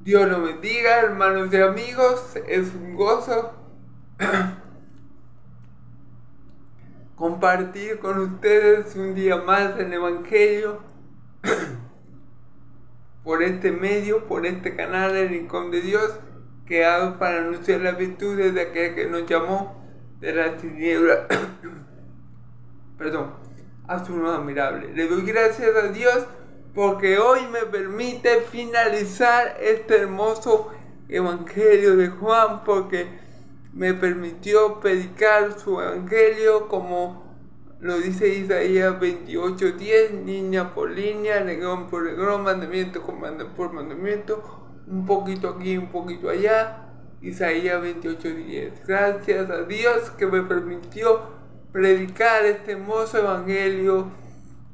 Dios los bendiga, hermanos y amigos. Es un gozo compartir con ustedes un día más el Evangelio por este medio, por este canal, el Rincón de Dios, creado para anunciar las virtudes de aquel que nos llamó de las tinieblas a su luz admirable. Le doy gracias a Dios porque hoy me permite finalizar este hermoso Evangelio de Juan, porque me permitió predicar su Evangelio como lo dice Isaías 28:10, línea por línea, renglón por renglón, mandamiento por mandamiento, un poquito aquí, un poquito allá. Isaías 28:10. Gracias a Dios que me permitió predicar este hermoso Evangelio.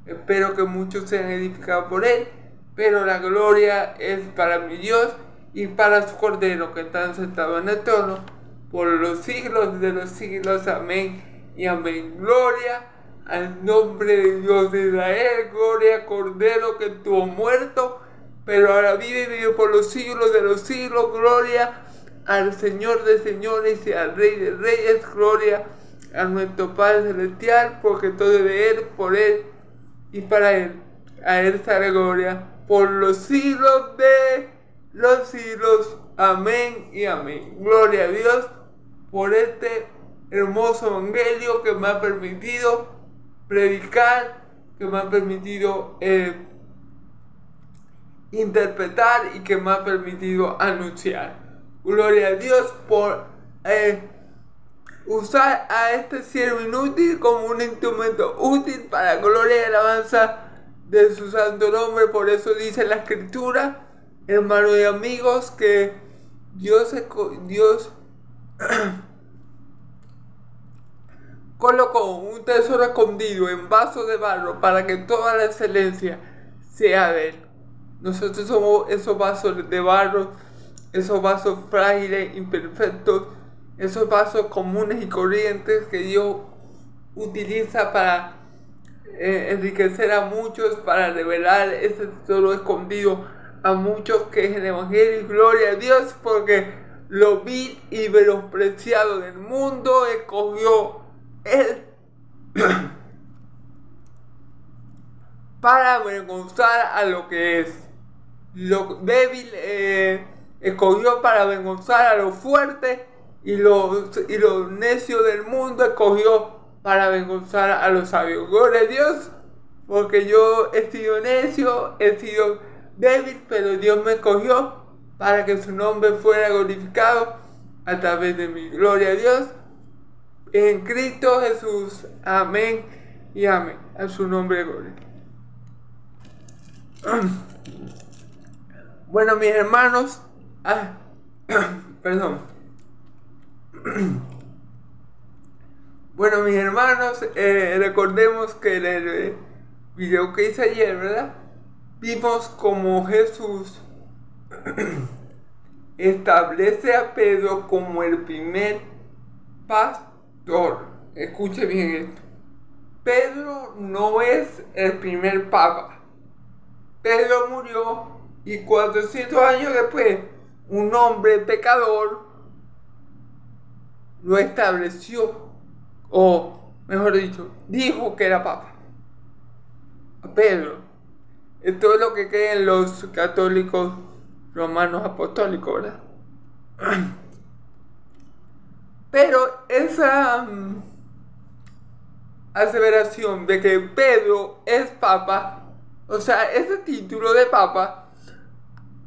Espero que muchos sean edificados por él, pero la gloria es para mi Dios y para su Cordero que está sentado en el trono por los siglos de los siglos. Amén y amén. Gloria al nombre de Dios de Israel. Gloria al Cordero que estuvo muerto, pero ahora vive y vive por los siglos de los siglos. Gloria al Señor de señores y al Rey de reyes. Gloria a nuestro Padre celestial, porque todo es de Él, por Él y para Él. A Él sea la gloria por los siglos de los siglos. Amén y amén. Gloria a Dios por este hermoso Evangelio que me ha permitido predicar, que me ha permitido interpretar y que me ha permitido anunciar. Gloria a Dios por usar a este siervo inútil como un instrumento útil para la gloria y alabanza de su santo nombre. Por eso dice la Escritura, hermanos y amigos, que Dios colocó un tesoro escondido en vasos de barro para que toda la excelencia sea de Él. Nosotros somos esos vasos de barro, esos vasos frágiles, imperfectos, esos vasos comunes y corrientes que Dios utiliza para enriquecer a muchos, para revelar ese tesoro escondido a muchos, que es el Evangelio. Y gloria a Dios, porque lo vil y menospreciado del mundo escogió Él para avergonzar a lo que es. Lo débil escogió para avergonzar a lo fuerte, y lo necio del mundo escogió para avergonzar a los sabios. Gloria a Dios, porque yo he sido necio, he sido débil, pero Dios me escogió para que su nombre fuera glorificado a través de mí. Gloria a Dios en Cristo Jesús. Amén y amén. A su nombre gloria. Bueno, mis hermanos, Bueno, mis hermanos, recordemos que en el video que hice ayer, ¿verdad? Vimos como Jesús establece a Pedro como el primer pastor. Escuche bien esto. Pedro no es el primer papa. Pedro murió y 400 años después un hombre pecador lo estableció, o mejor dicho, dijo que era papa. A Pedro. Esto es lo que creen los católicos romanos apostólicos, ¿verdad? Pero esa aseveración de que Pedro es papa, o sea, ese título de papa,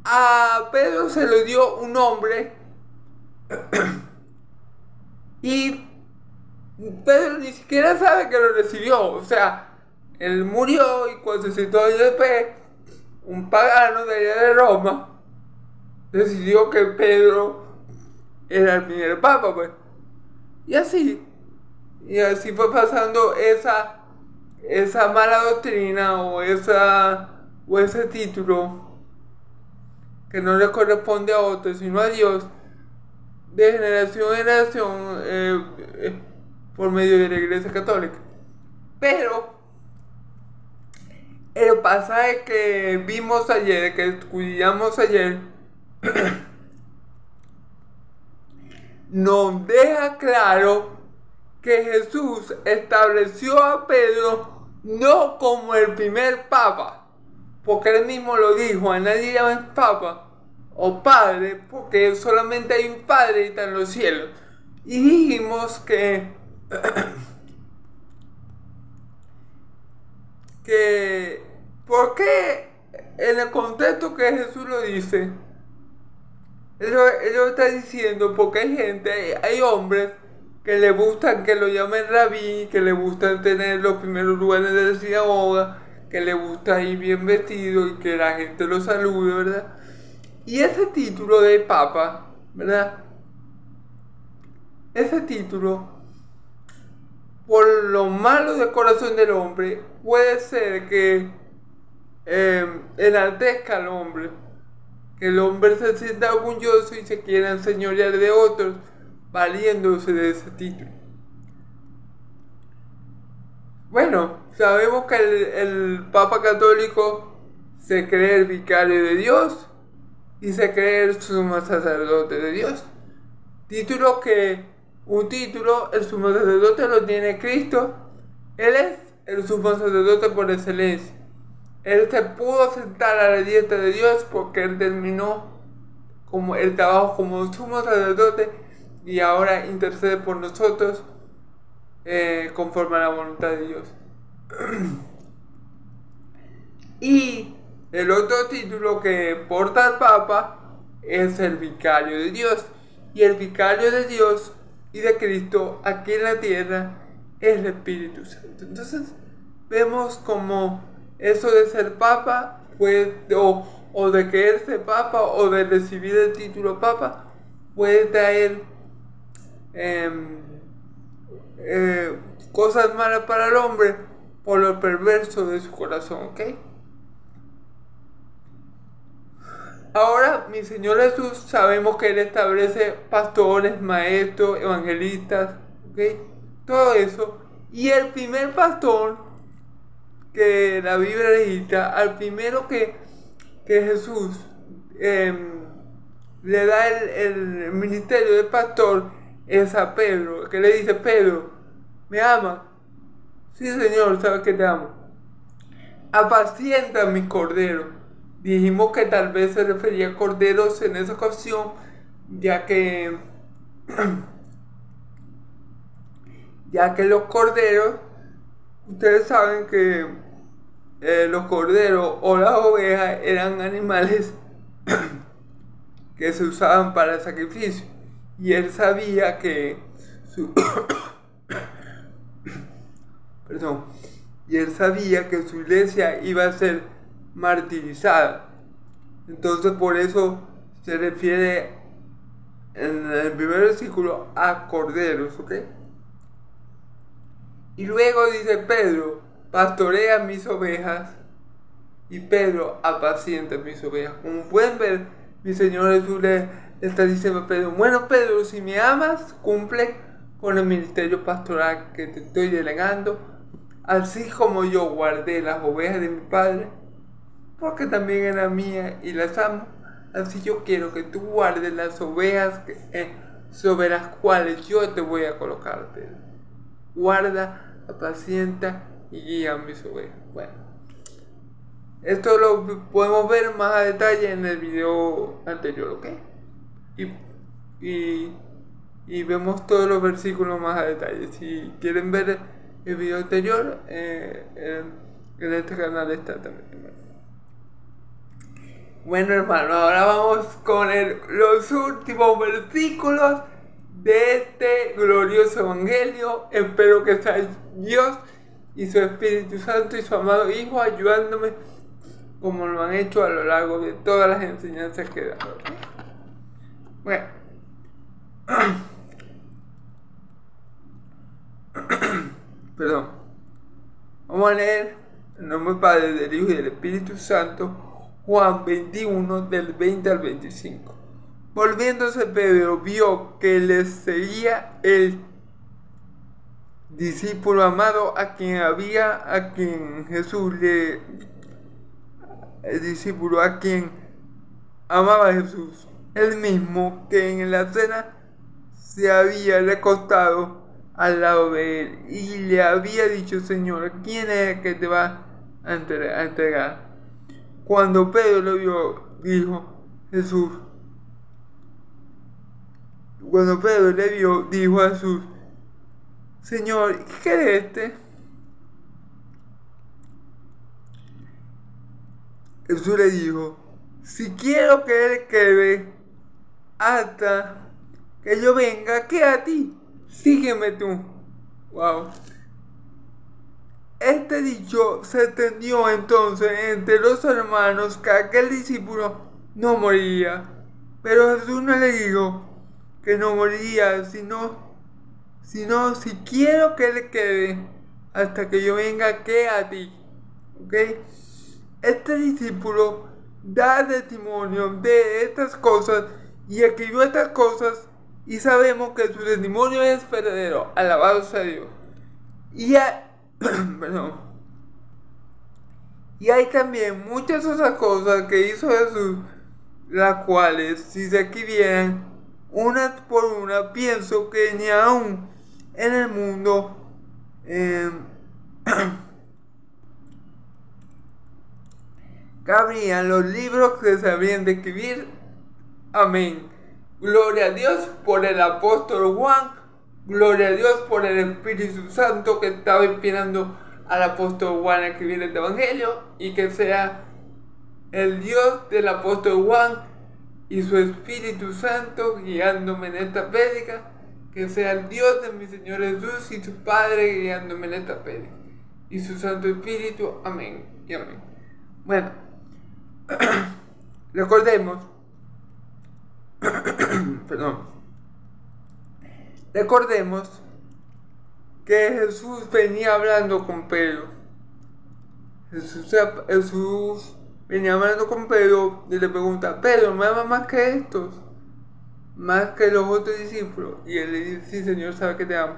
a Pedro se le dio un hombre y Pedro ni siquiera sabe que lo recibió. O sea, él murió y 400 años después, un pagano de allá de Roma decidió que Pedro era el primer papa, pues. Y así fue pasando esa mala doctrina o ese título que no le corresponde a otro sino a Dios, de generación en generación, por medio de la Iglesia Católica. Pero el pasaje que vimos ayer, que estudiamos ayer, nos deja claro que Jesús estableció a Pedro no como el primer papa, porque él mismo lo dijo, a nadie llaman papa o padre, porque solamente hay un padre y está en los cielos. Y dijimos que ¿por qué en el contexto que Jesús lo dice? Él lo está diciendo porque hay gente, hay hombres que le gustan que lo llamen rabí, que le gustan tener los primeros lugares de la sinagoga, que le gusta ir bien vestido y que la gente lo salude, ¿verdad? Y ese título de papa, ¿verdad? Ese título, por lo malo del corazón del hombre, puede ser que enaltezca al hombre, que el hombre se sienta orgulloso y se quiera enseñorear de otros, valiéndose de ese título. Bueno, sabemos que el Papa Católico se cree el vicario de Dios y se cree el sumo sacerdote de Dios. El sumo sacerdote lo tiene Cristo. Él es el sumo sacerdote por excelencia. Él se pudo sentar a la diestra de Dios porque él terminó como el trabajo como sumo sacerdote y ahora intercede por nosotros conforme a la voluntad de Dios. Y el otro título que porta el Papa es el vicario de Dios. Y el vicario de Dios y de Cristo aquí en la tierra es el Espíritu Santo. Entonces vemos como eso de ser Papa o de creerse Papa o de recibir el título Papa puede traer cosas malas para el hombre por lo perverso de su corazón, ¿ok? Ahora, mi Señor Jesús, sabemos que Él establece pastores, maestros, evangelistas, ¿ok? Todo eso. Y el primer pastor que la Biblia registra, al primero que Jesús le da el ministerio de pastor, es a Pedro, que le dice: Pedro, ¿me amas? Sí, Señor, sabes que te amo. Apacienta mis corderos. Dijimos que tal vez se refería a corderos en esa ocasión, ya que los corderos, ustedes saben que los corderos o las ovejas eran animales que se usaban para el sacrificio, y él sabía que su iglesia iba a ser martirizada. Entonces por eso se refiere en el primer versículo a corderos, ¿ok? Y luego dice: Pedro, pastorea mis ovejas. Y Pedro, apacienta mis ovejas. Como pueden ver, mi Señor Jesús le está diciendo a Pedro: bueno, Pedro, si me amas, cumple con el ministerio pastoral que te estoy delegando, así como yo guardé las ovejas de mi Padre, porque también eran mías y las amo. Así yo quiero que tú guardes las ovejas sobre las cuales yo te voy a colocar, Pedro. Guarda, apacienta y guía a mis ovejas. Bueno, esto lo podemos ver más a detalle en el video anterior, ¿ok? Y vemos todos los versículos más a detalle. Si quieren ver el video anterior, en este canal está también. Bueno, hermano, ahora vamos con los últimos versículos de este glorioso evangelio. Espero que sea Dios y su Espíritu Santo y su amado Hijo ayudándome como lo han hecho a lo largo de todas las enseñanzas que he dado. Bueno, perdón, vamos a leer en nombre del Padre, del Hijo y del Espíritu Santo, Juan 21 del 20 al 25. Volviéndose Pedro, vio que le seguía el discípulo amado a quien amaba a Jesús, el mismo que en la cena se había recostado al lado de él y le había dicho: Señor, ¿quién es el que te va a entregar? Cuando Pedro lo vio, cuando Pedro le vio, dijo a Jesús: Señor, ¿qué es este? Jesús le dijo: si quiero que él quede hasta que yo venga, queda a ti, sígueme tú. Wow. Este dicho se extendió entonces entre los hermanos que aquel discípulo no moriría. Pero Jesús no le dijo que no moriría, sino si quiero que él quede hasta que yo venga, quede a ti. ¿Ok? Este discípulo da testimonio de estas cosas y escribió estas cosas, y sabemos que su testimonio es verdadero. Alabado sea Dios. Y hay también muchas otras cosas que hizo Jesús, las cuales, si se escribieran una por una, pienso que ni aún en el mundo cabrían los libros que se habrían de escribir. Amén. Gloria a Dios por el apóstol Juan. Gloria a Dios por el Espíritu Santo que estaba inspirando al apóstol Juan a escribir este evangelio, y que sea el Dios del apóstol Juan y su Espíritu Santo guiándome en esta prédica, que sea el Dios de mi Señor Jesús y su Padre guiándome en esta prédica, y su Santo Espíritu. Amén y amén. Bueno, recordemos que Jesús venía hablando con Pedro. Jesús venía hablando con Pedro y le pregunta: Pedro, ¿me ama más que estos? ¿Más que los otros discípulos? Y él le dice: sí, Señor, sabe que te amo.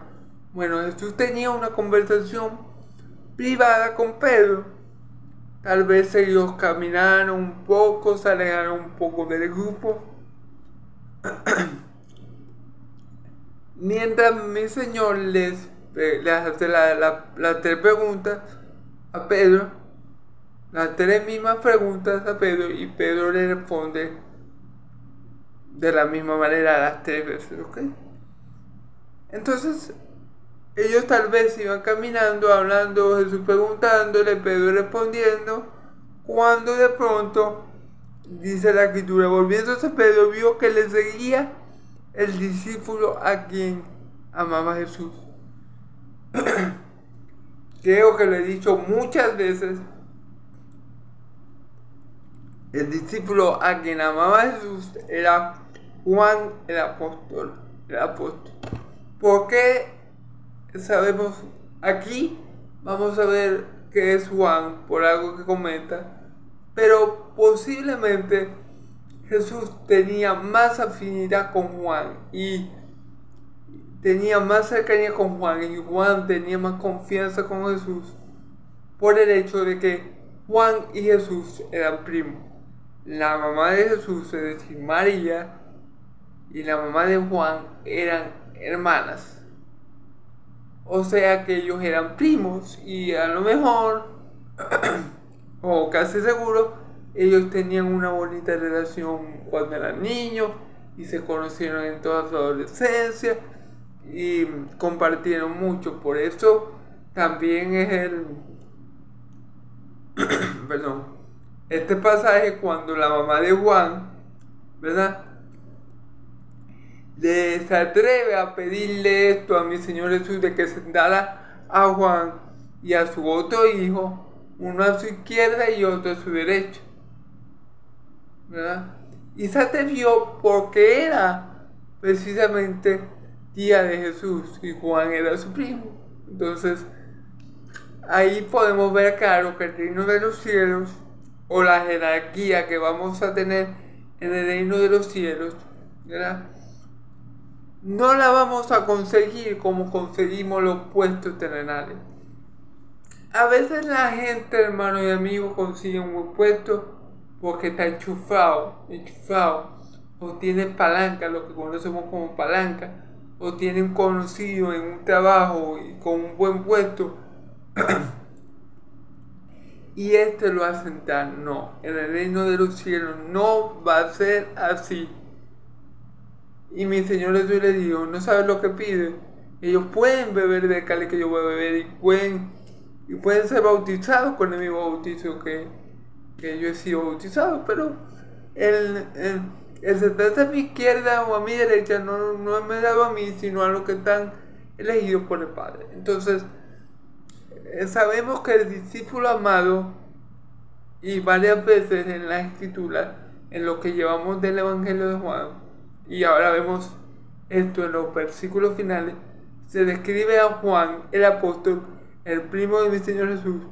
Bueno, Jesús tenía una conversación privada con Pedro. Tal vez ellos caminaron un poco, se alejaron un poco del grupo. Mientras mi Señor les hace las tres preguntas a Pedro, las tres mismas preguntas a Pedro, y Pedro le responde de la misma manera las tres veces, ¿ok? Entonces, ellos tal vez iban caminando, hablando, Jesús preguntándole, Pedro respondiendo, cuando de pronto, dice la escritura, volviéndose Pedro, vio que le seguía el discípulo a quien amaba Jesús. Creo que lo he dicho muchas veces. El discípulo a quien amaba Jesús era Juan el apóstol. ¿Por qué sabemos? Aquí vamos a ver que es Juan por algo que comenta, pero posiblemente Jesús tenía más afinidad con Juan y tenía más cercanía con Juan, y Juan tenía más confianza con Jesús por el hecho de que Juan y Jesús eran primos. La mamá de Jesús, es decir, María, y la mamá de Juan eran hermanas. O sea que ellos eran primos, y a lo mejor, o casi seguro, ellos tenían una bonita relación cuando eran niños y se conocieron en toda su adolescencia y compartieron mucho. Por eso también es este pasaje, cuando la mamá de Juan, ¿verdad?, se atreve a pedirle esto a mi Señor Jesús, de que sentara a Juan y a su otro hijo, uno a su izquierda y otro a su derecha, ¿verdad? Y se atrevió porque era precisamente tía de Jesús y Juan era su primo. Entonces, ahí podemos ver claro que el reino de los cielos, o la jerarquía que vamos a tener en el reino de los cielos, ¿verdad?, no la vamos a conseguir como conseguimos los puestos terrenales. A veces la gente, hermanos y amigos, consigue un buen puesto, porque está enchufado, o tiene palanca, lo que conocemos como palanca, o tiene un conocido en un trabajo y con un buen puesto, y este lo va a sentar. No, en el reino de los cielos no va a ser así. Y mi Señor Jesús le dijo, no sabes lo que pide. Ellos pueden beber del cáliz que yo voy a beber y pueden ser bautizados con el mismo bautizo que yo he sido bautizado, pero el sentarse a mi izquierda o a mi derecha no me ha dado a mí, sino a los que están elegidos por el Padre. Entonces, sabemos que el discípulo amado, y varias veces en la Escritura, en lo que llevamos del Evangelio de Juan, y ahora vemos esto en los versículos finales, se describe a Juan, el apóstol, el primo de mi Señor Jesús,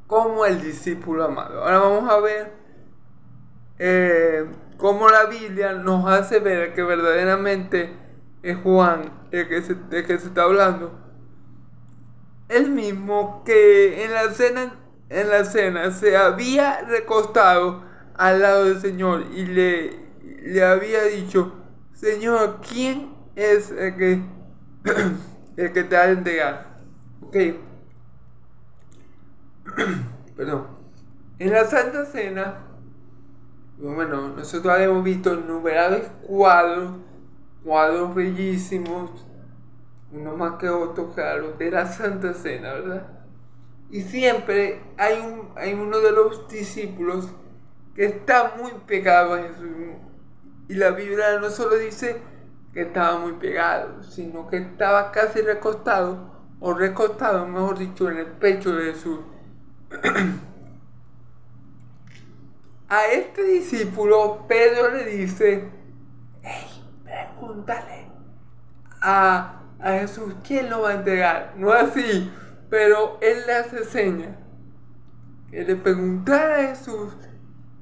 como el discípulo amado. Ahora vamos a ver cómo la Biblia nos hace ver que verdaderamente es Juan de que se está hablando. El mismo que en la cena se había recostado al lado del Señor y le había dicho, Señor, ¿quién es el que te ha de entregar? Ok. Perdón. En la Santa Cena, bueno, nosotros hemos visto innumerables cuadros bellísimos, uno más que otro, claro, de la Santa Cena, ¿verdad? Y siempre hay uno de los discípulos que está muy pegado a Jesús. Y la Biblia no solo dice que estaba muy pegado, sino que estaba casi recostado, mejor dicho, en el pecho de Jesús. A este discípulo Pedro le dice, hey, pregúntale a Jesús quién lo va a entregar. No así, pero él le hace señas que le preguntara a Jesús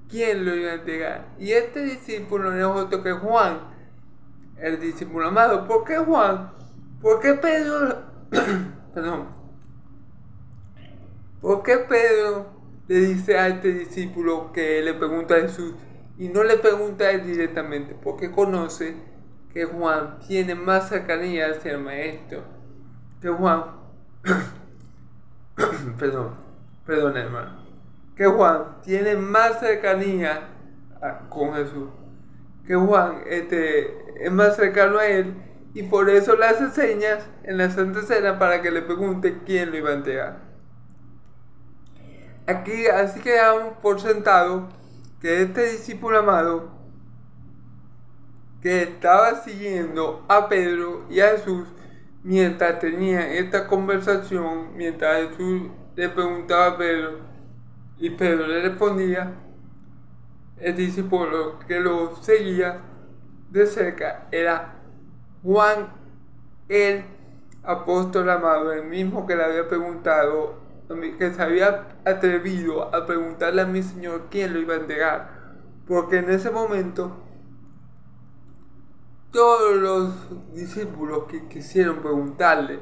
quién lo iba a entregar. Y este discípulo no es otro que Juan, el discípulo amado. ¿Por qué Juan? ¿Por qué Pedro? Perdón. ¿Por qué Pedro le dice a este discípulo que le pregunta a Jesús y no le pregunta a él directamente? Porque conoce que Juan tiene más cercanía hacia el maestro. Que Juan, perdón hermano, que Juan tiene más cercanía con Jesús, que Juan es más cercano a él, y por eso le hace señas en la Santa Cena para que le pregunte quién lo iba a entregar. Aquí así quedamos por sentado que este discípulo amado, que estaba siguiendo a Pedro y a Jesús mientras tenía esta conversación, mientras Jesús le preguntaba a Pedro y Pedro le respondía, el discípulo que lo seguía de cerca era Juan, el apóstol amado, el mismo que le había preguntado, que se había atrevido a preguntarle a mi Señor quién lo iba a entregar, porque en ese momento todos los discípulos que quisieron preguntarle,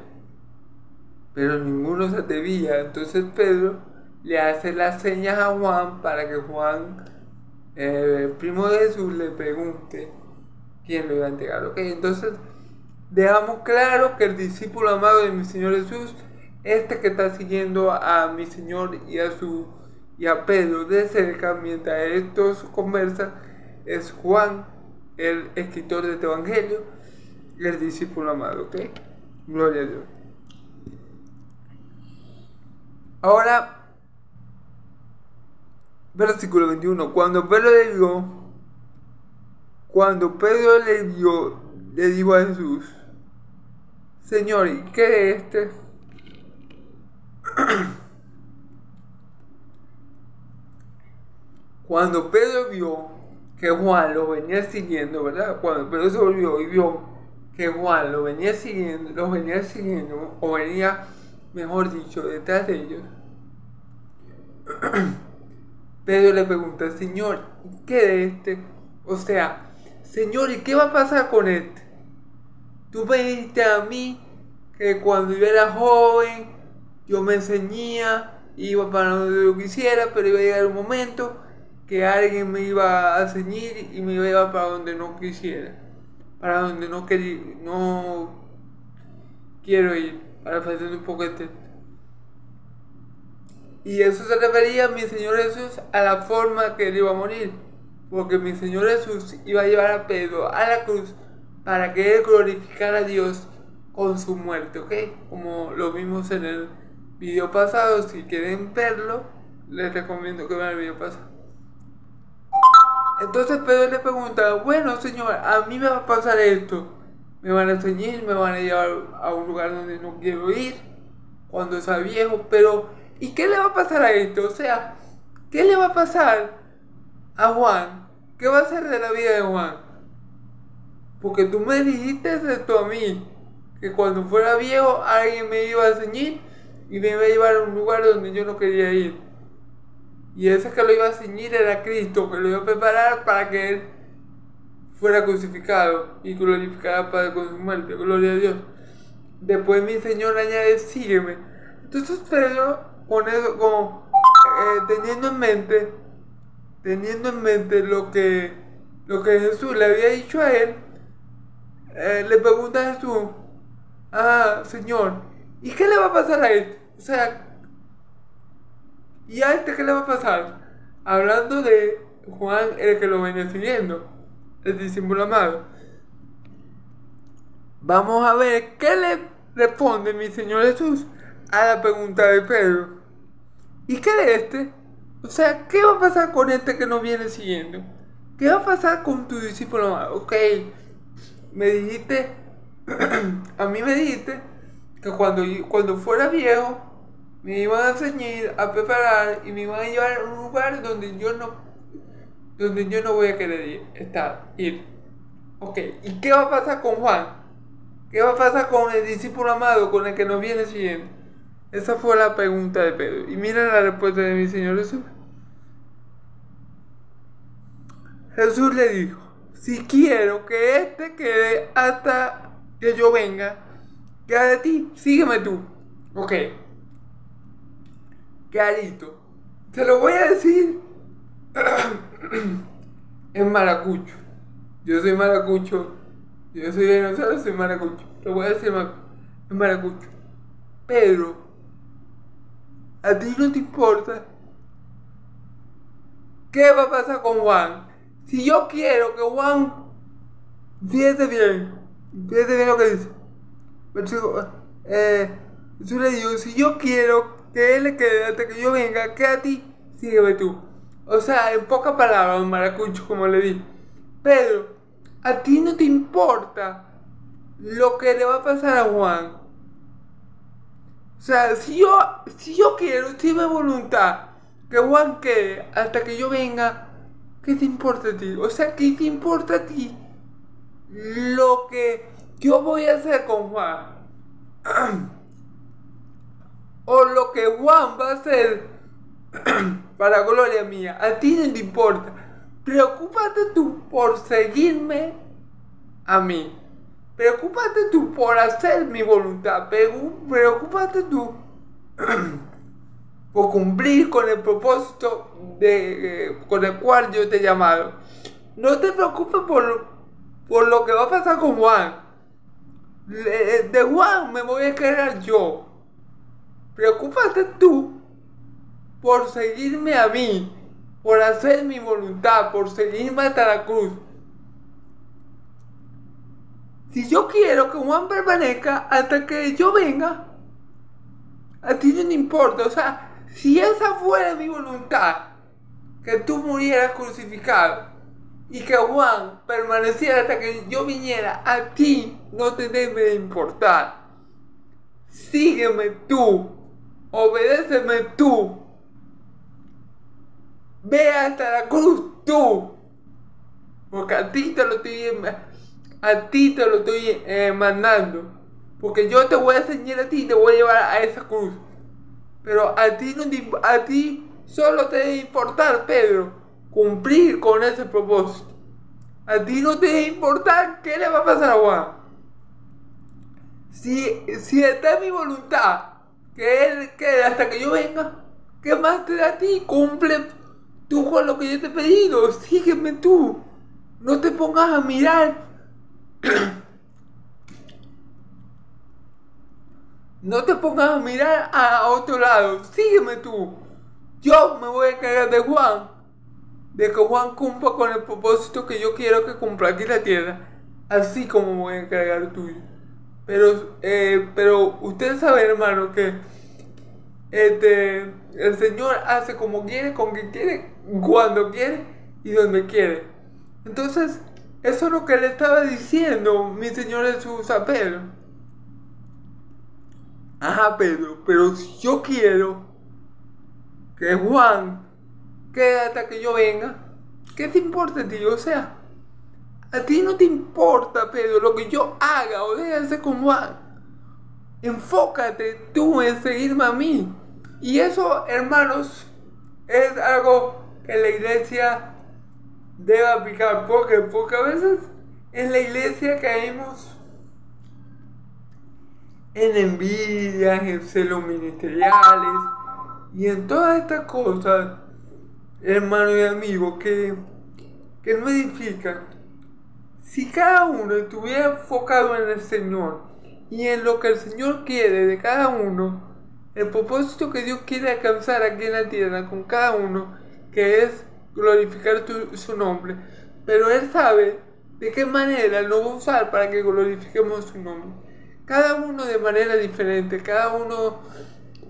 pero ninguno se atrevía. Entonces Pedro le hace las señas a Juan para que Juan, el primo de Jesús, le pregunte quién lo iba a entregar. ¿Ok? Entonces dejamos claro que el discípulo amado de mi Señor Jesús, este que está siguiendo a mi Señor y a Pedro de cerca mientras estos conversan, es Juan, el escritor de este evangelio, el discípulo amado. ¿Ok? Gloria a Dios. Ahora, versículo 21. Cuando Pedro le dijo a Jesús, Señor, ¿y qué es este? Cuando Pedro vio que Juan lo venía siguiendo, ¿verdad? Cuando Pedro se volvió y vio que Juan lo venía siguiendo, o venía, mejor dicho, detrás de ellos, Pedro le pregunta, Señor, ¿qué es este? O sea, Señor, ¿y qué va a pasar con este? Tú me dijiste a mí que cuando yo era joven, yo me ceñía iba para donde yo quisiera, pero iba a llegar un momento que alguien me iba a ceñir y me iba a llevar para donde no quisiera, para donde no quiero ir, para hacer un poco de texto. Y eso se refería a mi Señor Jesús, a la forma que él iba a morir, porque mi Señor Jesús iba a llevar a Pedro a la cruz para que él glorificara a Dios con su muerte, ¿ok? Como lo vimos en el video pasado. Si quieren verlo, les recomiendo que vean el video pasado. Entonces Pedro le pregunta: bueno, Señor, a mí me va a pasar esto, me van a ceñir, me van a llevar a un lugar donde no quiero ir cuando sea viejo, pero ¿y qué le va a pasar a esto? O sea, ¿qué le va a pasar a Juan? ¿Qué va a ser de la vida de Juan? Porque tú me dijiste esto a mí, que cuando fuera viejo alguien me iba a ceñir y me iba a llevar a un lugar donde yo no quería ir. Y ese que lo iba a ceñir era Cristo, que lo iba a preparar para que él fuera crucificado y glorificado al Padre con su muerte. Gloria a Dios. Después mi Señor añade: sígueme. Entonces Pedro, con eso, teniendo en mente lo que Jesús le había dicho a él, le pregunta a Jesús: Señor, ¿y qué le va a pasar a este? O sea, ¿y a este qué le va a pasar? Hablando de Juan, el que lo venía siguiendo, el discípulo amado. Vamos a ver qué le responde mi Señor Jesús a la pregunta de Pedro. ¿Y qué de este? O sea, ¿qué va a pasar con este que nos viene siguiendo? ¿Qué va a pasar con tu discípulo amado? Ok, me dijiste, a mí me dijiste que cuando fuera viejo me iban a ceñir, a preparar y me iban a llevar a un lugar donde yo no voy a querer ir. Ok, ¿y qué va a pasar con Juan? ¿Qué va a pasar con el discípulo amado, con el que nos viene siguiendo? Esa fue la pregunta de Pedro. Y miren la respuesta de mi Señor Jesús. Jesús le dijo: si quiero que este quede hasta que yo venga, queda de ti, sígueme tú. Ok, clarito. Te lo voy a decir en maracucho. Yo soy maracucho. Yo soy de Venezuela, soy maracucho. Lo voy a decir en maracucho. Pedro, ¿a ti no te importa qué va a pasar con Juan? Si yo quiero que Juan, fíjate bien lo que dice. Jesús le dijo: si yo quiero que él le quede hasta que yo venga, queda a ti, sígueme tú. O sea, en pocas palabras, en maracucho, como le dije: Pedro, a ti no te importa lo que le va a pasar a Juan. O sea, si yo quiero, si me voluntad que Juan quede hasta que yo venga, ¿qué te importa a ti? O sea, ¿qué te importa a ti lo que yo voy a hacer con Juan? O lo que Juan va a hacer para gloria mía. A ti no te importa. Preocúpate tú por seguirme a mí. Preocúpate tú por hacer mi voluntad. Preocúpate tú por cumplir con el propósito con el cual yo te he llamado. No te preocupes por lo que va a pasar con Juan. De Juan me voy a quedar yo. Preocúpate tú por seguirme a mí, por hacer mi voluntad, por seguirme hasta la cruz. Si yo quiero que Juan permanezca hasta que yo venga, a ti no te importa. O sea, si esa fuera mi voluntad, que tú murieras crucificado y que Juan permaneciera hasta que yo viniera, a ti no te debe de importar. Sígueme tú, obedéceme tú, ve hasta la cruz tú, porque a ti te lo estoy mandando, porque yo te voy a enseñar a ti y te voy a llevar a esa cruz. Pero a ti solo te debe importar, Pedro, cumplir con ese propósito. A ti no te debe importar qué le va a pasar a Juan. Si está en mi voluntad que él quede hasta que yo venga, ¿Qué más te da a ti? Cumple tú con lo que yo te he pedido. Sígueme tú. No te pongas a mirar. No te pongas a mirar a otro lado. Sígueme tú. Yo me voy a encargar de Juan. De que Juan cumpla con el propósito que yo quiero que cumpla aquí en la tierra. Así como me voy a encargar tuyo. Pero ustedes saben, hermano, que el Señor hace como quiere, con quien quiere, cuando quiere y donde quiere. Entonces, eso es lo que le estaba diciendo mi Señor Jesús a Pedro. Ajá, Pedro, pero si yo quiero que Juan quede hasta que yo venga, ¿qué te importa a ti? O sea, a ti no te importa, Pedro, lo que yo haga o deje de hacer con Juan. Enfócate tú en seguirme a mí. Y eso, hermanos, es algo que la iglesia debe aplicar. Porque a veces en la iglesia caemos en envidias, en celos ministeriales y en todas estas cosas, hermanos y amigos, que no edifican. Si cada uno estuviera enfocado en el Señor y en lo que el Señor quiere de cada uno, el propósito que Dios quiere alcanzar aquí en la tierra con cada uno, que es glorificar su nombre, pero Él sabe de qué manera lo va a usar para que glorifiquemos su nombre. Cada uno de manera diferente, cada uno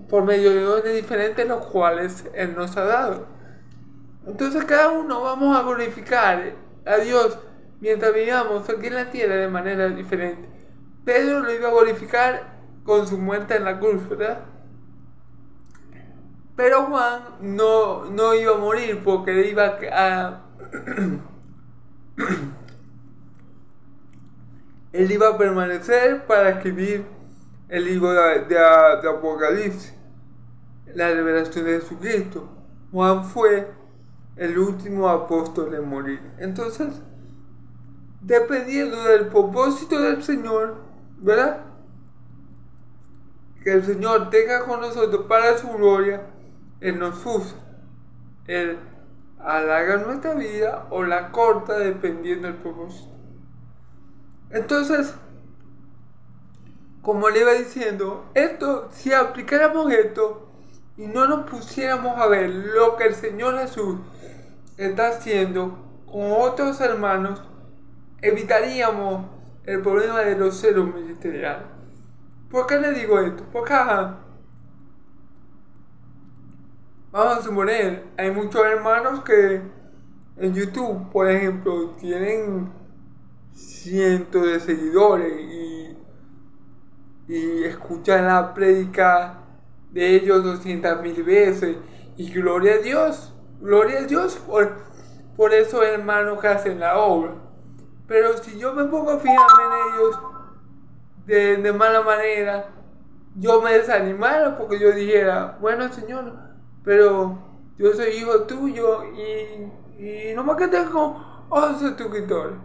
por medio de dones diferentes, los cuales Él nos ha dado. Entonces cada uno vamos a glorificar a Dios mientras vivamos aquí en la tierra de manera diferente. Pedro lo iba a glorificar con su muerte en la cruz, ¿verdad? Pero Juan no iba a morir porque iba a él iba a permanecer para escribir el libro de Apocalipsis, la revelación de Jesucristo. Juan fue el último apóstol en morir. Entonces, dependiendo del propósito del Señor, ¿verdad? Que el Señor tenga con nosotros para su gloria, Él nos usa. Él alarga nuestra vida o la corta dependiendo del propósito. Entonces, como le iba diciendo, si aplicáramos esto y no nos pusiéramos a ver lo que el Señor Jesús está haciendo con otros hermanos, evitaríamos el problema de los celos ministeriales. ¿Por qué le digo esto? Porque vamos a suponer, hay muchos hermanos que en YouTube, por ejemplo, tienen cientos de seguidores y escuchan la prédica de ellos 200,000 veces y gloria a Dios por esos hermanos que hacen la obra. Pero si yo me pongo a fijarme en ellos de mala manera, yo me desanimara porque yo dijera, bueno, Señor, pero yo soy hijo tuyo y no más que tengo 11 suscriptores.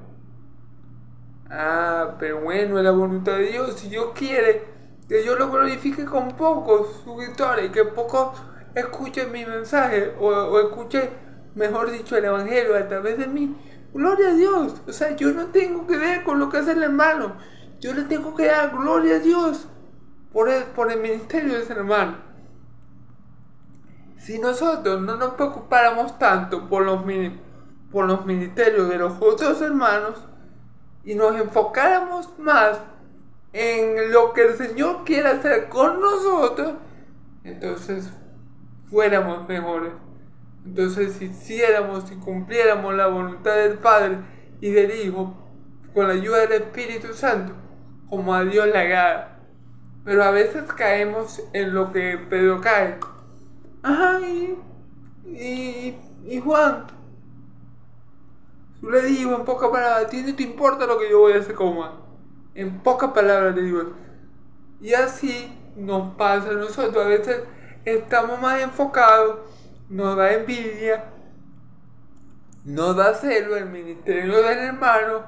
Pero bueno, es la voluntad de Dios. Si Dios quiere que yo lo glorifique con pocos suscriptores y que pocos escuchen mi mensaje o escuchen, mejor dicho, el evangelio a través de mí, gloria a Dios. O sea, yo no tengo que ver con lo que hace el hermano. Yo le tengo que dar gloria a Dios por el ministerio de ese hermano. Si nosotros no nos preocupáramos tanto por los ministerios de los otros hermanos y nos enfocáramos más en lo que el Señor quiere hacer con nosotros, entonces fuéramos mejores. Entonces, si hiciéramos y cumpliéramos la voluntad del Padre y del Hijo con la ayuda del Espíritu Santo, como a Dios le agrada. Pero a veces caemos en lo que Pedro cae. Ajá, y Juan, tú le digo en pocas palabras, a ti no te importa lo que yo voy a hacer con Juan. En pocas palabras le digo. Y así nos pasa a nosotros. A veces estamos más enfocados, nos da envidia, nos da celo el ministerio del hermano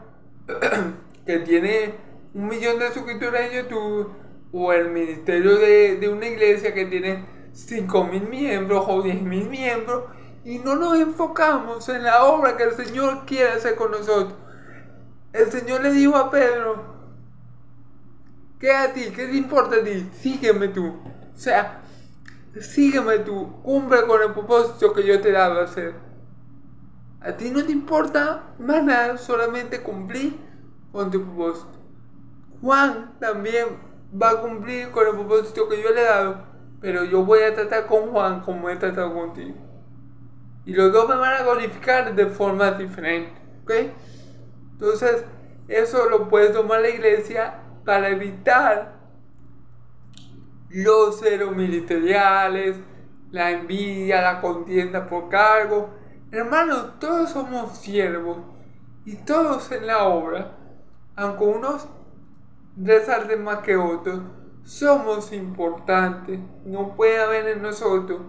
que tiene 1 millón de suscriptores en YouTube, o el ministerio de una iglesia que tiene 5.000 miembros o 10.000 miembros y no nos enfocamos en la obra que el Señor quiere hacer con nosotros. El Señor le dijo a Pedro, ¿qué a ti? ¿Qué te importa a ti? Sígueme tú. O sea, sígueme tú. Cumple con el propósito que yo te he dado a hacer. A ti no te importa más nada, solamente cumplir con tu propósito. Juan también va a cumplir con el propósito que yo le he dado, pero yo voy a tratar con Juan como he tratado contigo. Y los dos me van a glorificar de forma diferente, ¿ok? Entonces, eso lo puede tomar la iglesia para evitar los ceros ministeriales, la envidia, la contienda por cargo. Hermanos, todos somos siervos y todos en la obra, aunque unos resalten más que otros, somos importantes. No puede haber en nosotros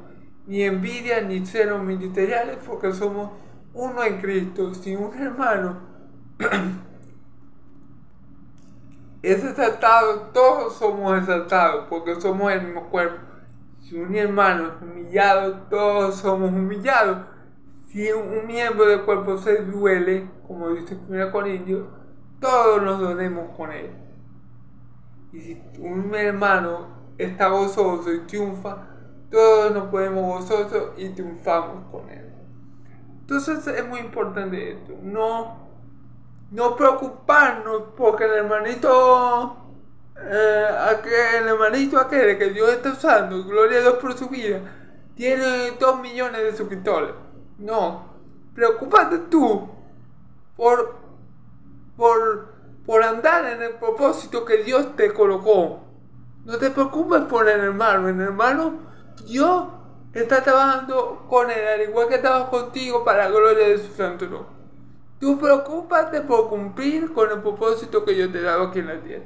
ni envidia ni ceros ministeriales porque somos uno en Cristo. Si un hermano es exaltado, todos somos exaltados porque somos el mismo cuerpo. Si un hermano es humillado, todos somos humillados. Si un miembro del cuerpo se duele, como dice 1 Corintios, todos nos dolemos con él. Y si un hermano está gozoso y triunfa, todos nos ponemos gozosos y triunfamos con él. Entonces es muy importante esto. No preocuparnos porque el hermanito aquel que Dios está usando, gloria a Dios por su vida, tiene 2 millones de suscriptores. No, preocúpate tú por andar en el propósito que Dios te colocó. No te preocupes por el hermano, Dios está trabajando con él, al igual que estaba contigo para la gloria de su santo nombre. Tú preocúpate por cumplir con el propósito que yo te he dado aquí en la tierra.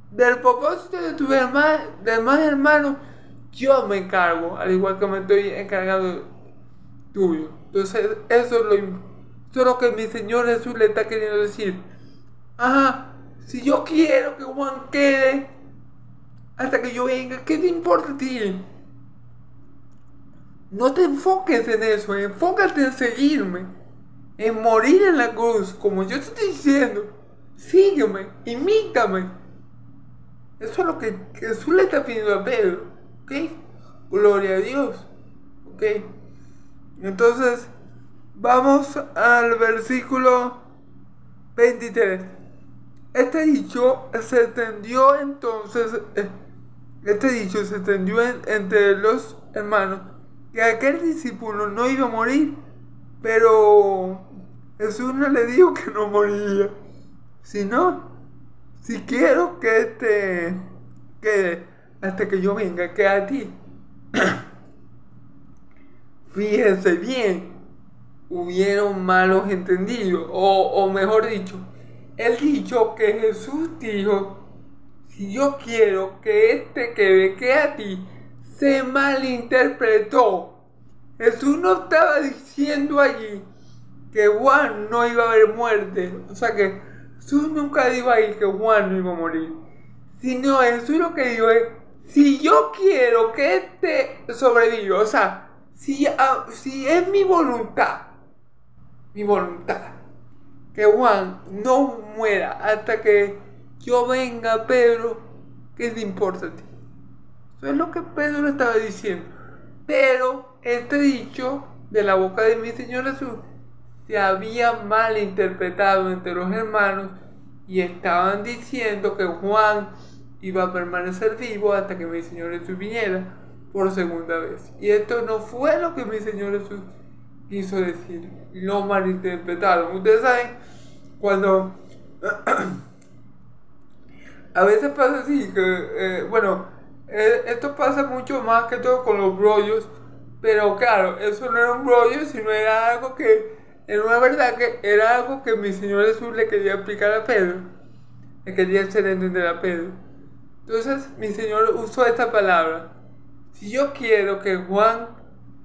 Del propósito de tus demás hermanos, yo me encargo, al igual que me estoy encargando tuyo. Entonces, eso es lo que mi Señor Jesús le está queriendo decir. Ajá, si yo quiero que Juan quede hasta que yo venga, ¿qué te importa a ti? No te enfoques en eso, enfócate en seguirme, en morir en la cruz, como yo te estoy diciendo. Sígueme, imítame. Eso es lo que Jesús le está pidiendo a Pedro, ¿ok? Gloria a Dios, ¿ok? Entonces, vamos al versículo 23. Este dicho se extendió entre los hermanos, que aquel discípulo no iba a morir, pero Jesús no le dijo que no moriría, sino, si quiero que quede hasta que yo venga, que a ti. Fíjense bien, hubieron malos entendidos, o mejor dicho, el dicho que Jesús dijo, si yo quiero que quede a ti, se malinterpretó. Jesús no estaba diciendo allí que Juan no iba a haber muerte, o sea que Jesús nunca dijo ahí que Juan no iba a morir, sino Jesús lo que dijo es, si yo quiero que sobreviva, o sea, si es mi voluntad, que Juan no muera hasta que yo venga, Pedro, ¿qué te importa a ti? Eso es lo que Pedro estaba diciendo. Pero este dicho de la boca de mi Señor Jesús se había malinterpretado entre los hermanos y estaban diciendo que Juan iba a permanecer vivo hasta que mi Señor Jesús viniera por segunda vez. Y esto no fue lo que mi Señor Jesús quiso decir. Lo malinterpretaron. Ustedes saben, cuando a veces pasa así, que esto pasa mucho más que todo con los brollos, pero claro, eso no era un brollo, sino era algo que, en una verdad, que era algo que mi Señor Jesús le quería explicar a Pedro, le quería hacer entender a Pedro. Entonces mi Señor usó esta palabra: si yo quiero que Juan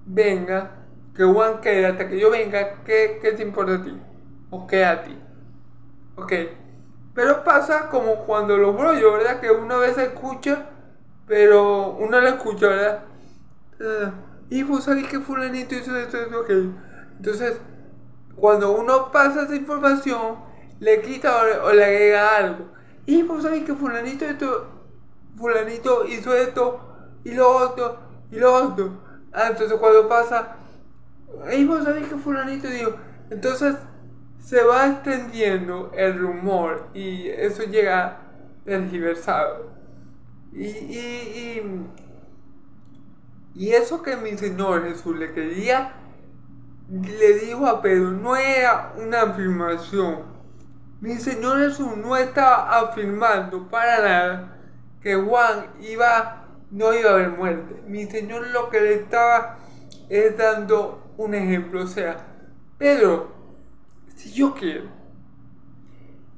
venga, que Juan quede hasta que yo venga, ¿qué te importa a ti? ¿O qué a ti? Ok, pero pasa como cuando los brollos, ¿verdad? Que una vez escucha, pero uno la escucha, ¿verdad? Y vos sabés que fulanito hizo esto, aquello. Entonces, cuando uno pasa esa información, le quita o le agrega algo. Y vos sabés que fulanito hizo esto, y lo otro, y lo otro. Entonces cuando pasa, y vos sabés que fulanito dijo. Entonces se va extendiendo el rumor y eso llega tergiversado. Y eso que mi Señor Jesús le dijo a Pedro, no era una afirmación. Mi Señor Jesús no estaba afirmando para nada que Juan no iba a haber muerte. Mi Señor lo que le estaba es dando un ejemplo. O sea, Pedro, si yo quiero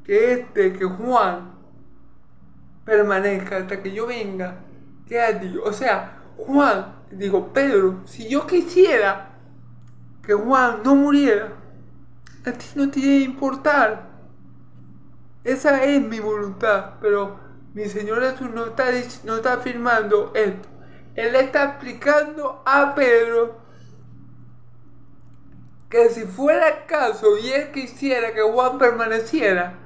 que Juan permanezca hasta que yo venga, quédate. O sea, Pedro, si yo quisiera que Juan no muriera, a ti no te debe importar. Esa es mi voluntad, pero mi Señor Jesús no está afirmando esto. Él le está explicando a Pedro que si fuera el caso y él quisiera que Juan permaneciera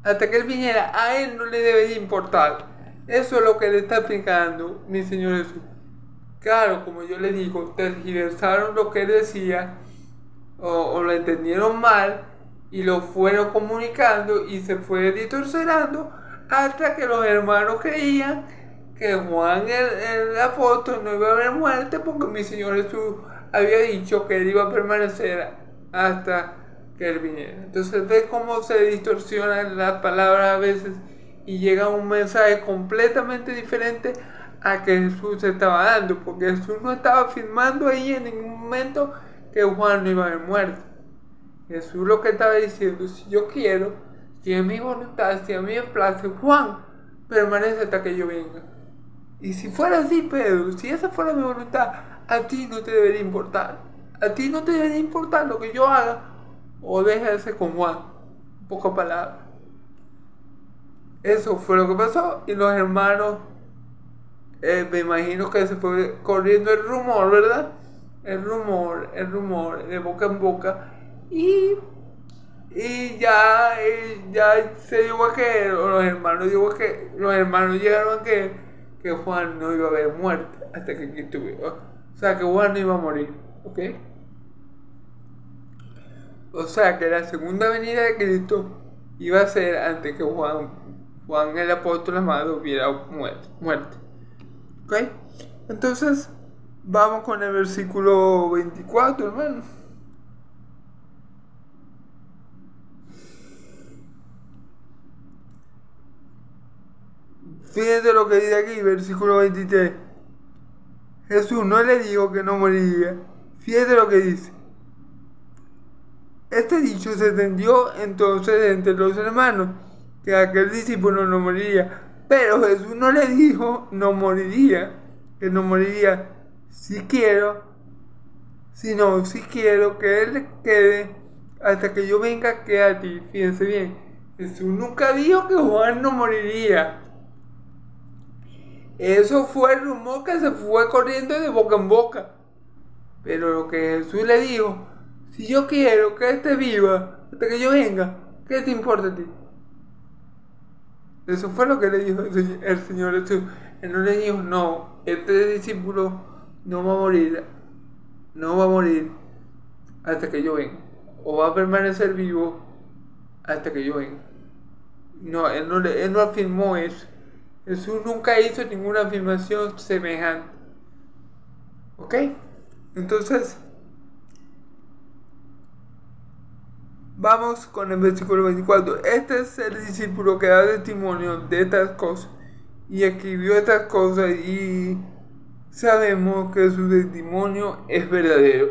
hasta que él viniera, a él no le debería importar. Eso es lo que le está explicando mi Señor Jesús. Claro, como yo le digo, tergiversaron lo que él decía o lo entendieron mal y lo fueron comunicando y se fue distorsionando hasta que los hermanos creían que Juan el apóstol no iba a haber muerte porque mi Señor Jesús había dicho que él iba a permanecer hasta que él viniera. Entonces ve cómo se distorsionan las palabras a veces y llega un mensaje completamente diferente a que Jesús estaba dando, porque Jesús no estaba afirmando ahí en ningún momento que Juan no iba a haber muerto. Jesús lo que estaba diciendo, si yo quiero, si es mi voluntad, si a mí me place, Juan permanece hasta que yo venga. Y si fuera así, Pedro, si esa fuera mi voluntad, a ti no te debería importar. A ti no te debería importar lo que yo haga o deje de hacer con Juan. Pocas palabras. Eso fue lo que pasó y los hermanos, me imagino que se fue corriendo el rumor, ¿verdad? El rumor, de boca en boca. Y ya se llegó a que los hermanos llegaron a que Juan no iba a haber muerte hasta que Cristo viva. O sea, que Juan no iba a morir, ¿ok? O sea, que la segunda venida de Cristo iba a ser antes que Juan el apóstol amado hubiera muerte. ¿Ok? Entonces, vamos con el versículo 24, hermano. Fíjense lo que dice aquí, versículo 23. Jesús no le dijo que no moriría. Fíjense lo que dice. Este dicho se extendió entonces entre los hermanos, que aquel discípulo no moriría. Pero Jesús no le dijo no moriría, que no moriría si quiero, sino si quiero que él quede hasta que yo venga, que a ti. Fíjense bien, Jesús nunca dijo que Juan no moriría. Eso fue el rumor que se fue corriendo de boca en boca. Pero lo que Jesús le dijo, si yo quiero que éste viva hasta que yo venga, ¿qué te importa a ti? Eso fue lo que le dijo el Señor Jesús. Él no le dijo, no, este discípulo no va a morir hasta que yo venga, o va a permanecer vivo hasta que yo venga. No, él no afirmó eso. Jesús nunca hizo ninguna afirmación semejante. ¿Ok? Entonces, vamos con el versículo 24. Este es el discípulo que da testimonio de estas cosas y escribió estas cosas, y sabemos que su testimonio es verdadero.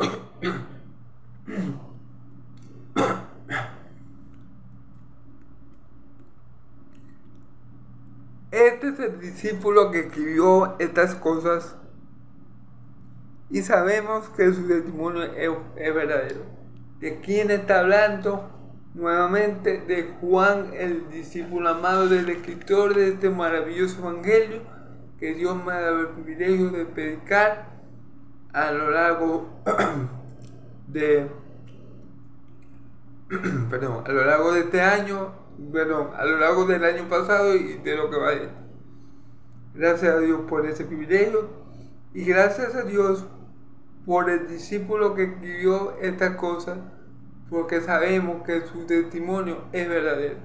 Este es el discípulo que escribió estas cosas y sabemos que su testimonio es verdadero. ¿De quién está hablando? Nuevamente de Juan, el discípulo amado del escritor de este maravilloso evangelio, que Dios me ha dado el privilegio de predicar a lo largo de a lo largo de este año, a lo largo del año pasado y de lo que va a ir. Gracias a Dios por ese privilegio y gracias a Dios por el discípulo que escribió estas cosas, porque sabemos que su testimonio es verdadero.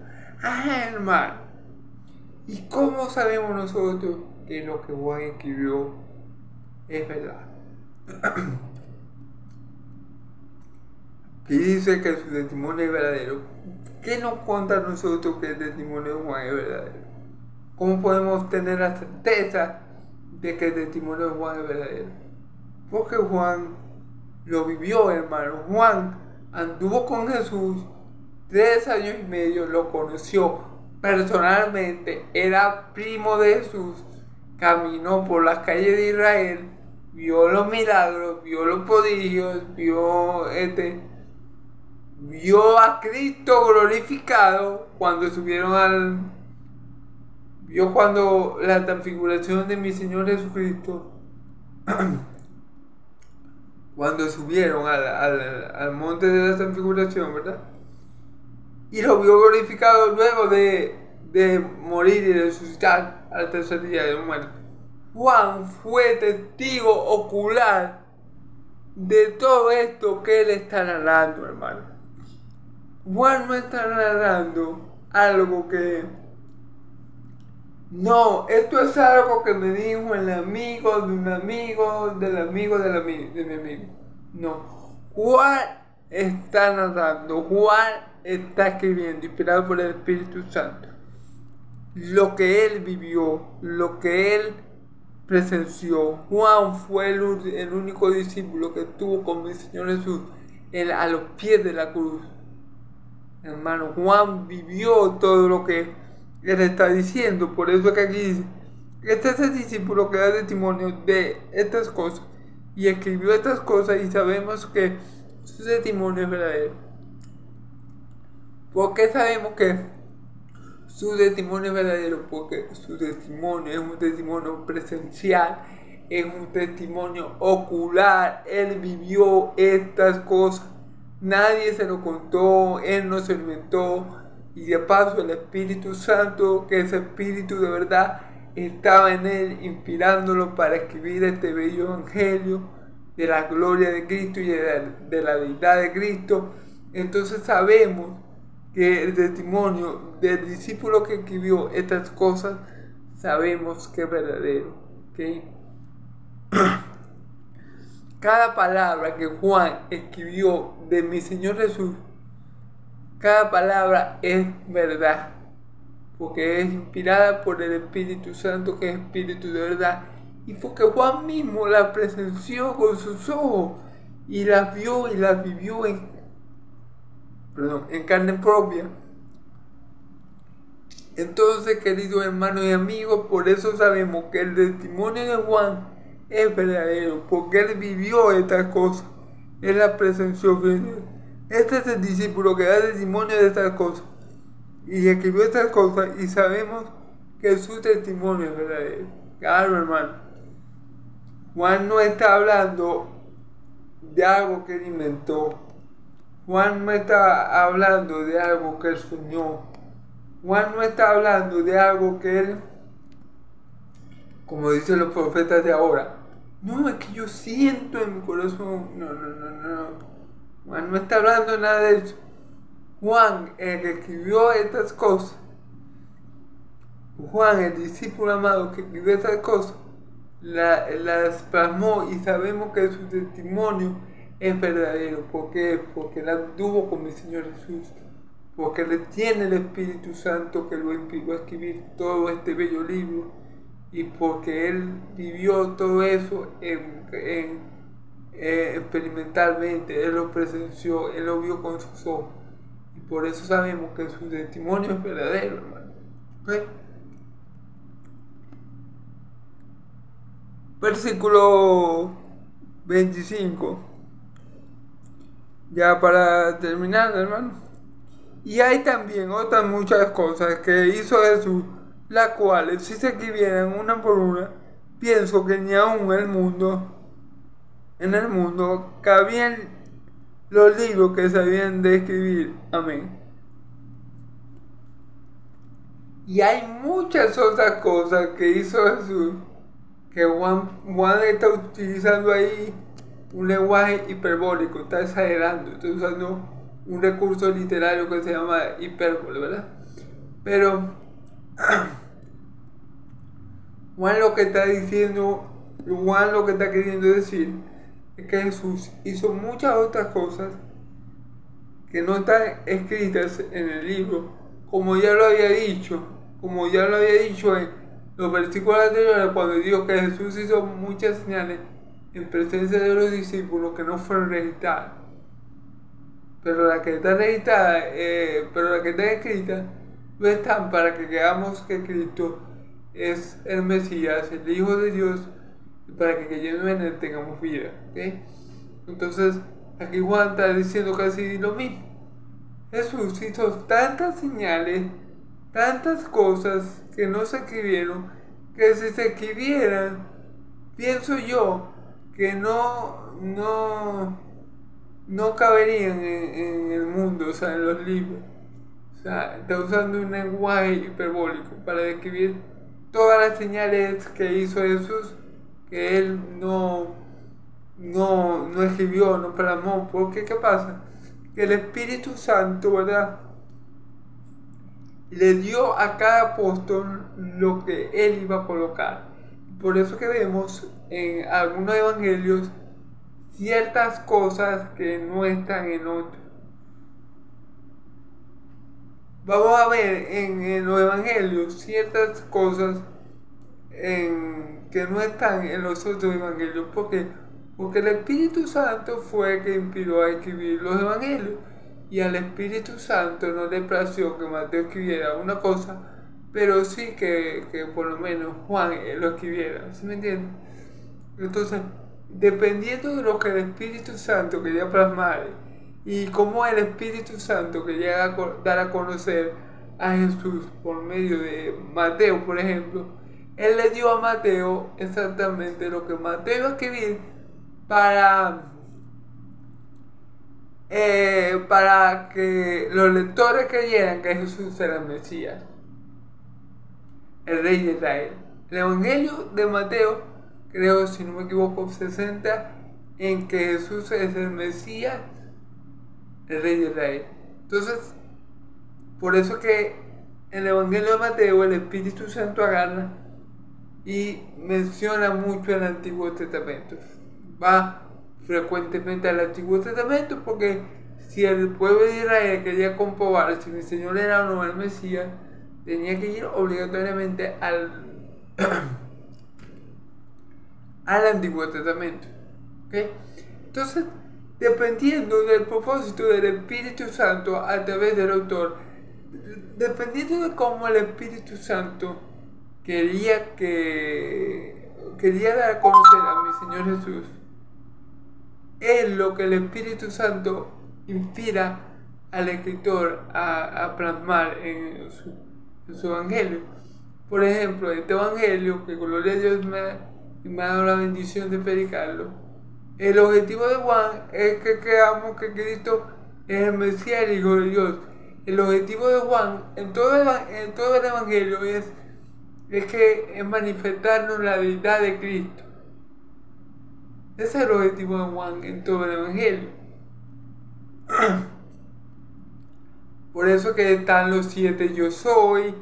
Hermano, ¿y cómo sabemos nosotros que lo que Juan escribió es verdad? Y dice que su testimonio es verdadero. ¿Qué nos cuenta a nosotros que el testimonio de Juan es verdadero? ¿Cómo podemos tener la certeza de que el testimonio de Juan es verdadero? Porque Juan lo vivió, hermano. Juan anduvo con Jesús 3 años y medio, lo conoció personalmente, era primo de Jesús, caminó por las calles de Israel, vio los milagros, vio los prodigios, vio a Cristo glorificado cuando subieron vio cuando la transfiguración de mi Señor Jesucristo, cuando subieron al monte de la transfiguración, ¿verdad? Y lo vio glorificado luego de morir y resucitar al tercer día de muerte. Juan fue testigo ocular de todo esto que él está narrando, hermano. Juan no está narrando algo que... No, esto es algo que me dijo el amigo de un amigo, del amigo de mi amigo. No, Juan está narrando, Juan está escribiendo, inspirado por el Espíritu Santo, lo que él vivió, lo que él presenció. Juan fue el único discípulo que estuvo con mi Señor Jesús a los pies de la cruz. Hermano, Juan vivió todo lo que él está diciendo. Por eso que aquí dice, este es el discípulo que da testimonio de estas cosas y escribió estas cosas, y sabemos que su testimonio es verdadero. ¿Por qué sabemos que su testimonio es verdadero? Porque su testimonio es un testimonio presencial, es un testimonio ocular. Él vivió estas cosas, nadie se lo contó, él no se lo inventó. Y de paso el Espíritu Santo, que es Espíritu de verdad, estaba en él, inspirándolo para escribir este bello evangelio de la gloria de Cristo y de la deidad de Cristo. Entonces sabemos que el testimonio del discípulo que escribió estas cosas, sabemos que es verdadero, ¿okay? Cada palabra que Juan escribió de mi Señor Jesús, cada palabra es verdad, porque es inspirada por el Espíritu Santo, que es Espíritu de verdad, y porque Juan mismo la presenció con sus ojos y las vio y las vivió en carne propia. Entonces, queridos hermanos y amigos, por eso sabemos que el testimonio de Juan es verdadero, porque él vivió estas cosas, él las presenció. Este es el discípulo que da testimonio de estas cosas y escribió estas cosas, y sabemos que su testimonio es verdadero. Claro, hermano, Juan no está hablando de algo que él inventó. Juan no está hablando de algo que él soñó. Juan no está hablando de algo que él, como dicen los profetas de ahora, no, es que yo siento en mi corazón. No. Juan no está hablando nada de eso. Juan, el que escribió estas cosas, Juan, el discípulo amado que escribió estas cosas, las plasmó, y sabemos que su testimonio es verdadero. ¿Por qué? Porque él anduvo con mi Señor Jesús, porque él tiene el Espíritu Santo que lo inspiró a escribir todo este bello libro, y porque él vivió todo eso experimentalmente, él lo presenció, él lo vio con sus ojos, y por eso sabemos que su testimonio es verdadero, hermano. ¿Okay? Versículo 25, ya para terminar, hermano. Y hay también otras muchas cosas que hizo Jesús, las cuales, si se escribieran una por una, pienso que ni aún en el mundo cabían los libros que sabían de escribir. Amén. Y hay muchas otras cosas que hizo Jesús, que Juan está utilizando ahí un lenguaje hiperbólico, está exagerando, está usando un recurso literario que se llama hipérbole, ¿verdad? Pero Juan lo que está diciendo, Juan lo que está queriendo decir es que Jesús hizo muchas otras cosas que no están escritas en el libro, como ya lo había dicho en los versículos anteriores, cuando dijo que Jesús hizo muchas señales en presencia de los discípulos que no fueron registradas. Pero las que están registradas, pero las que están escritas, no están para que veamos que Cristo es el Mesías, el Hijo de Dios, y para que creyendo en Él tengamos vida. ¿Okay? Entonces, aquí Juan está diciendo casi lo mismo. Jesús hizo tantas señales, tantas cosas que no se escribieron, que si se escribieran, pienso yo que no caberían en el mundo, o sea, en los libros. O sea, está usando un lenguaje hiperbólico para describir todas las señales que hizo Jesús, que Él no escribió, no plasmó. Porque, ¿qué pasa? Que el Espíritu Santo, ¿verdad?, le dio a cada apóstol lo que Él iba a colocar. Por eso que vemos en algunos evangelios ciertas cosas que no están en otros. Vamos a ver en los evangelios ciertas cosas que no están en los otros evangelios. ¿Por qué? Porque el Espíritu Santo fue el que inspiró a escribir los evangelios. Y al Espíritu Santo no le plació que Mateo escribiera una cosa, pero sí que por lo menos Juan lo escribiera. ¿Sí me entienden? Entonces, dependiendo de lo que el Espíritu Santo quería plasmar y cómo el Espíritu Santo quería dar a conocer a Jesús por medio de Mateo, por ejemplo, Él le dio a Mateo exactamente lo que Mateo iba a escribir para que los lectores creyeran que Jesús era el Mesías, el Rey de Israel. El Evangelio de Mateo, creo, si no me equivoco, se centra en que Jesús es el Mesías, el Rey de Israel. Entonces, por eso que en el Evangelio de Mateo el Espíritu Santo agarra y menciona mucho el Antiguo Testamento. Va frecuentemente al Antiguo Testamento porque si el pueblo de Israel quería comprobar si el Señor era o no el Mesías, tenía que ir obligatoriamente al Antiguo Testamento. ¿Okay? Entonces, dependiendo del propósito del Espíritu Santo a través del autor, dependiendo de cómo el Espíritu Santo quería dar a conocer a mi Señor Jesús, es lo que el Espíritu Santo inspira al escritor a plasmar en su evangelio. Por ejemplo, este evangelio, que gloria a Dios me ha dado la bendición de predicarlo, el objetivo de Juan es que creamos que Cristo es el Mesías, el Hijo de Dios. El objetivo de Juan en todo el evangelio es manifestarnos la deidad de Cristo. Ese es el objetivo de Juan en todo el evangelio. Por eso que están los 7 yo soy,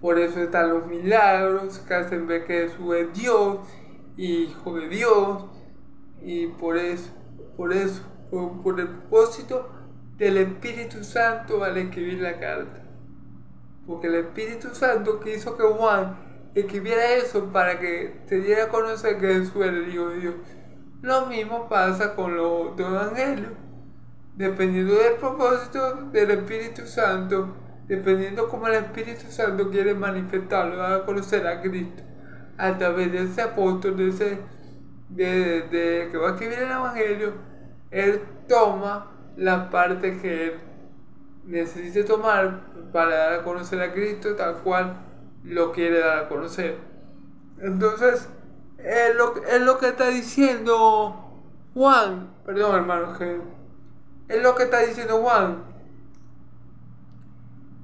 por eso están los milagros que hacen ver que Jesús es Dios, Hijo de Dios, y por el propósito del Espíritu Santo al escribir la carta. Porque el Espíritu Santo quiso que Juan escribiera eso para que se diera a conocer que Jesús era el Hijo de Dios. Lo mismo pasa con los otros evangelios. Dependiendo del propósito del Espíritu Santo, dependiendo cómo el Espíritu Santo quiere manifestarlo, dar a conocer a Cristo a través de ese apóstol, de que va a escribir el evangelio, él toma la parte que él necesite tomar para dar a conocer a Cristo tal cual lo quiere dar a conocer. Entonces, Es lo que está diciendo Juan. Perdón, hermano, que es lo que está diciendo Juan.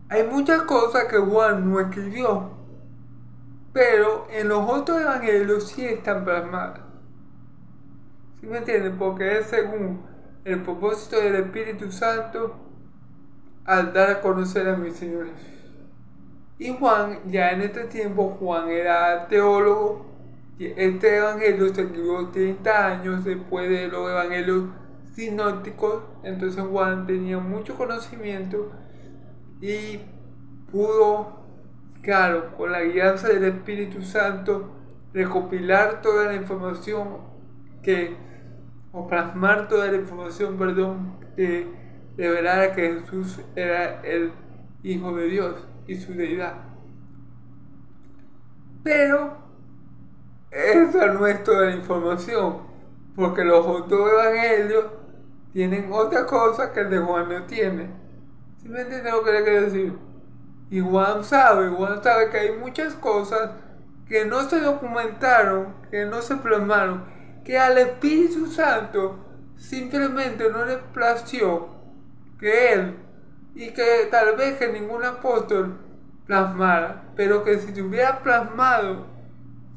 Hay muchas cosas que Juan no escribió, pero en los otros evangelios sí están plasmadas. ¿Sí me entienden? Porque es según el propósito del Espíritu Santo al dar a conocer a mi Señor Jesús. Y Juan, ya en este tiempo, Juan era teólogo. Este evangelio se escribió 30 años después de los evangelios sinópticos. Entonces Juan tenía mucho conocimiento y pudo, claro, con la guianza del Espíritu Santo, recopilar toda la información o plasmar toda la información, que revelara que Jesús era el Hijo de Dios y su deidad. Pero esa no es toda la información, porque los otros evangelios tienen otra cosa que el de Juan no tiene. ¿Sí me entiendes lo que le quiero decir? Y Juan sabe que hay muchas cosas que no se documentaron, que no se plasmaron, que al Espíritu Santo simplemente no le plació que él, y que tal vez que ningún apóstol plasmara, pero que si se hubiera plasmado,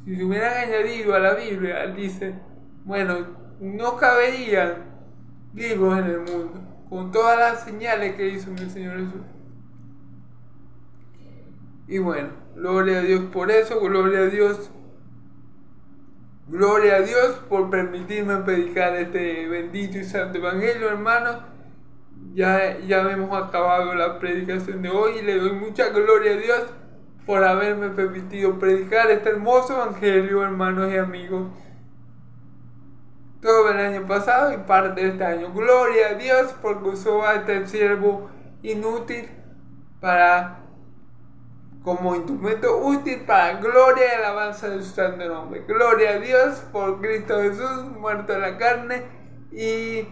si se hubieran añadido a la Biblia, él dice, bueno, no caberían libros en el mundo, con todas las señales que hizo mi Señor Jesús. Y bueno, gloria a Dios por eso, gloria a Dios por permitirme predicar este bendito y santo evangelio, hermanos. Ya hemos acabado la predicación de hoy y le doy mucha gloria a Dios por haberme permitido predicar este hermoso evangelio, hermanos y amigos, todo el año pasado y parte de este año. Gloria a Dios porque usó a este siervo inútil como instrumento útil para gloria y alabanza de su santo nombre. Gloria a Dios por Cristo Jesús, muerto en la carne y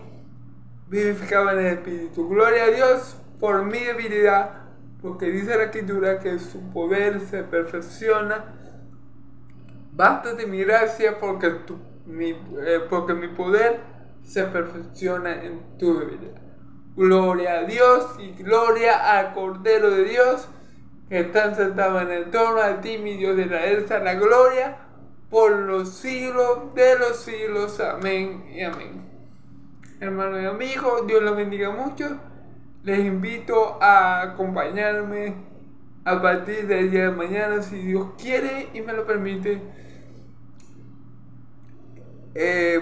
vivificado en el Espíritu. Gloria a Dios por mi debilidad, porque dice la Escritura que su poder se perfecciona. Bástate mi gracia porque mi poder se perfecciona en tu debilidad. Gloria a Dios y gloria al Cordero de Dios que están sentados en el trono. A ti, mi Dios de Israel, está la gloria por los siglos de los siglos. Amén y amén. Hermanos y amigos, Dios los bendiga mucho. Les invito a acompañarme a partir del día de mañana, si Dios quiere y me lo permite.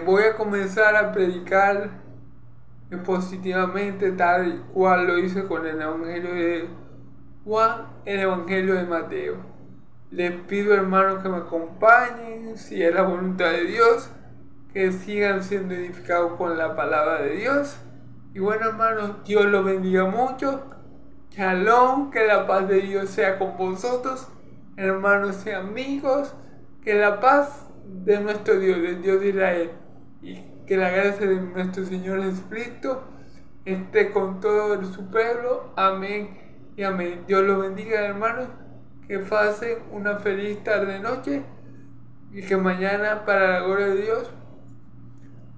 Voy a comenzar a predicar positivamente, tal cual lo hice con el Evangelio de Juan, el Evangelio de Mateo. Les pido, hermanos, que me acompañen, si es la voluntad de Dios, que sigan siendo edificados con la palabra de Dios. Y bueno, hermanos, Dios los bendiga mucho. Shalom, que la paz de Dios sea con vosotros, hermanos y amigos. Que la paz de nuestro Dios, del Dios de Israel, y que la gracia de nuestro Señor Jesucristo esté con todo su pueblo. Amén y amén. Dios los bendiga, hermanos. Que pasen una feliz tarde-noche y que mañana, para la gloria de Dios,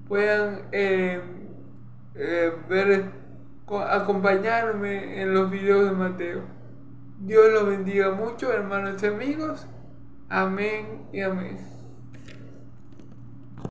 puedan acompañarme en los videos de Mateo. Dios los bendiga mucho, hermanos y amigos. Amén y amén.